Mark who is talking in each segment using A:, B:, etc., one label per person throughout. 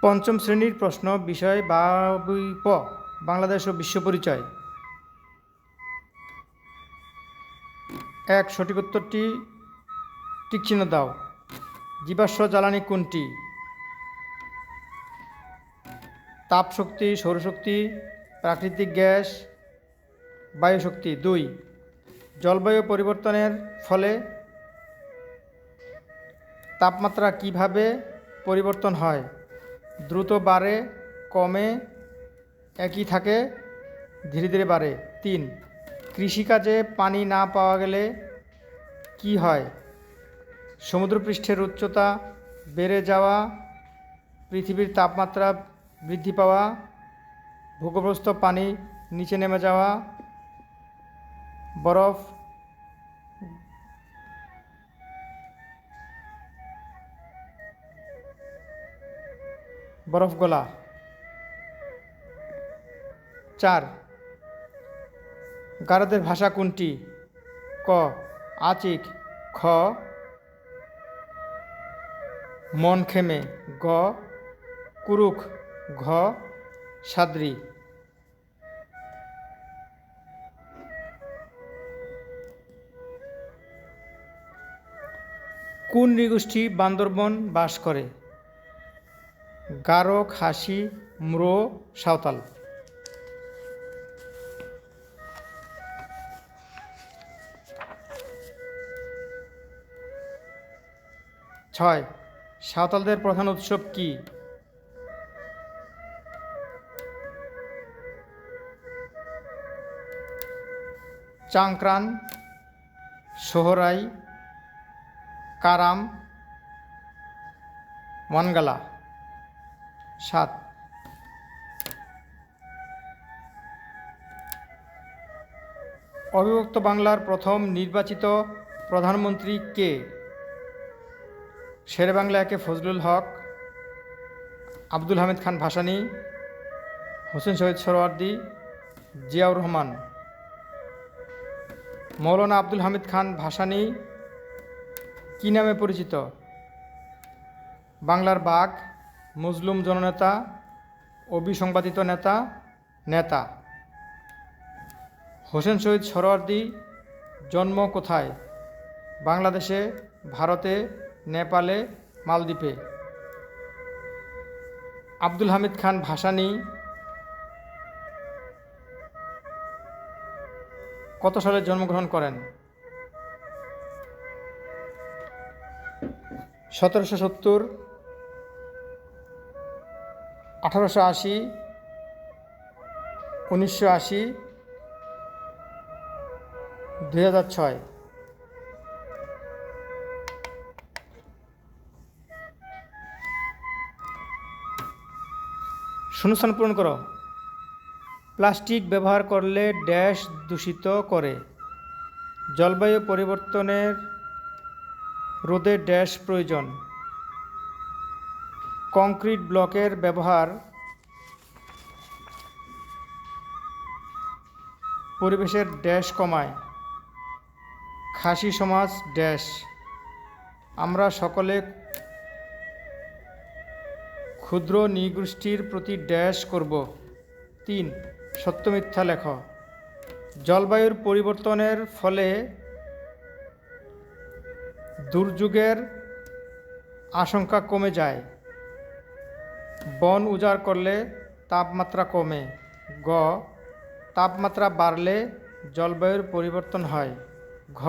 A: পঞ্চম শ্রেণীর প্রশ্ন, বিষয় প বাংলাদেশ ও বিশ্ব পরিচয়। 1 সঠিক উত্তরটি টিকচিহ্ন দাও। জীবাশ্ম জ্বালানি কোনটি? তাপ শক্তি, সৌরশক্তি, প্রাকৃতিক গ্যাস, বায়ু শক্তি। 2 জলবায়ু পরিবর্তনের ফলে তাপমাত্রা কিভাবে পরিবর্তন হয়? দ্রুত বাড়ে, কমে, একই থাকে, ধীরে ধীরে বাড়ে। 3 কৃষিকাজে পানি না পাওয়া গেলে কি হয়? সমুদ্রপৃষ্ঠের উচ্চতা বেড়ে যাওয়া, পৃথিবীর তাপমাত্রা বৃদ্ধি পাওয়া, ভূগর্ভস্থ পানি নিচে নেমে যাওয়া, বরফ গলা। 4 গারোদের ভাষা কোনটি? ক আচিক, খ মনখেমে, গ কুরুখ, ঘ সাদ্রি। কোন নৃগোষ্ঠী বান্দরবন বাস করে? গারো, খাসি, ম্রো, সাঁওতাল। 6 সাঁওতালদের প্রধান উৎসব কি? চাংক্রান, সোহরাই, কারাম, ওয়ানগালা। 7 অবিভক্ত বাংলার প্রথম নির্বাচিত প্রধানমন্ত্রী কে? শেরেবাংলা 1 ফজলুল হক, আব্দুল হামিদ খান ভাসানী, হোসেন শহীদ সোহরাওয়ার্দী, জিয়াউর রহমান। মৌলানা আব্দুল হামিদ খান ভাসানী কি নামে পরিচিত? বাংলার বাঘ, মজলুম জননেতা, অবিসংবাদিত নেতা, নেতা। হোসেন শহীদ সোহরাওয়ার্দী জন্ম কোথায়? বাংলাদেশে, ভারতে, নেপালে, মালদ্বীপে। আব্দুল হামিদ খান ভাসানী কত সালে জন্মগ্রহণ করেন? 1770, 1880, 1980, 2006। শূন্যস্থান পূরণ করো। প্লাস্টিক ব্যবহার করলে ড্যাশ দূষিত করে? জলবায়ু পরিবর্তনের রোধে ড্যাশ প্রয়োজন? কংক্রিট ব্লকের ব্যবহার পরিবেশের ড্যাশ কমায়? খাসি সমাজ ড্যাশ? আমরা সকলে ক্ষুদ্র নৃগোষ্ঠীর প্রতি ড্যাশ করব। 3 সত্য মিথ্যা লেখ। জলবায়ুর পরিবর্তনের ফলে দুর্যোগের আশঙ্কা কমে যায়। বন উজাড় করলে তাপমাত্রা কমে। গ তাপমাত্রা বাড়লে জলবায়ুর পরিবর্তন হয়। ঘ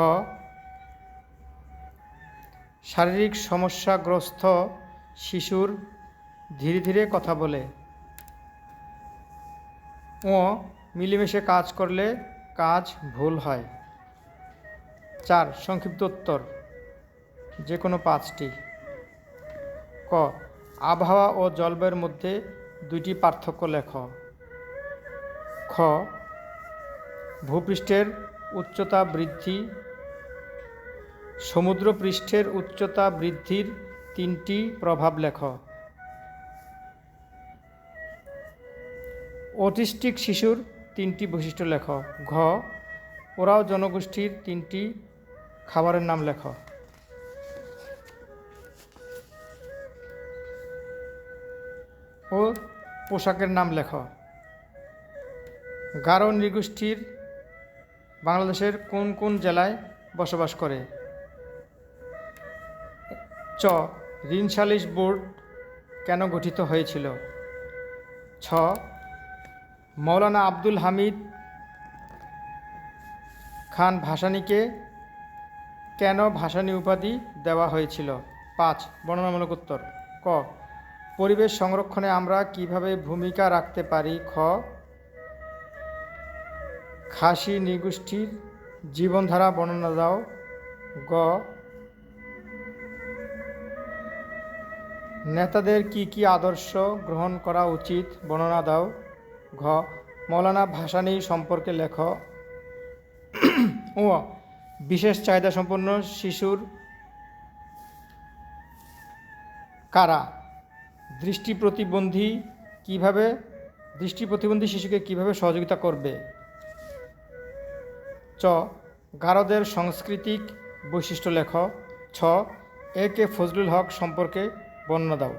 A: শারীরিক সমস্যাগ্রস্ত শিশুর ধীরে ধীরে কথা বলে। ও মিলেমিশে কাজ করলে কাজ ভুল হয়। 4 সংক্ষিপ্ত উত্তর যে কোনো 5টি। ক আবহাওয়া ও জলবায়ুর মধ্যে 2টি পার্থক্য লেখ। খ ভূপৃষ্ঠের উচ্চতা বৃদ্ধি, সমুদ্রপৃষ্ঠের উচ্চতা বৃদ্ধির 3টি প্রভাব লেখ। অটিস্টিক শিশুর তিনটি বৈশিষ্ট্য লেখ। ঘ ওরাও জনগোষ্ঠীর তিনটি খাবারের নাম লেখ। ও পোশাকের নাম লেখ। গারো নৃগোষ্ঠীর বাংলাদেশের কোন কোন জেলায় বসবাস করে? চ ঋণ সালিশ বোর্ড কেন গঠিত হয়েছিল? ছ মৌলানা আব্দুল হামিদ খান ভাসানীকে কেন ভাসানী উপাধি দেওয়া হয়েছিল? 5 বর্ণনামূলক উত্তর। ক পরিবেশ সংরক্ষণে আমরা কিভাবে ভূমিকা রাখতে পারি? খ খাসি নৃগোষ্ঠীর জীবনধারা বর্ণনা দাও। গ নেতাদের কি কি আদর্শ গ্রহণ করা উচিত বর্ণনা দাও। ঘ মৌলানা ভাসানী সম্পর্কে লেখ। ও বিশেষ চাহিদা সম্পন্ন শিশুর কারা? দৃষ্টি প্রতিবন্ধী শিশুকে কিভাবে সহযোগিতা করবে? চ গারোদের সাংস্কৃতিক বৈশিষ্ট্য লেখ। ছ এ কে ফজলুল হক সম্পর্কে বর্ণনা দাও।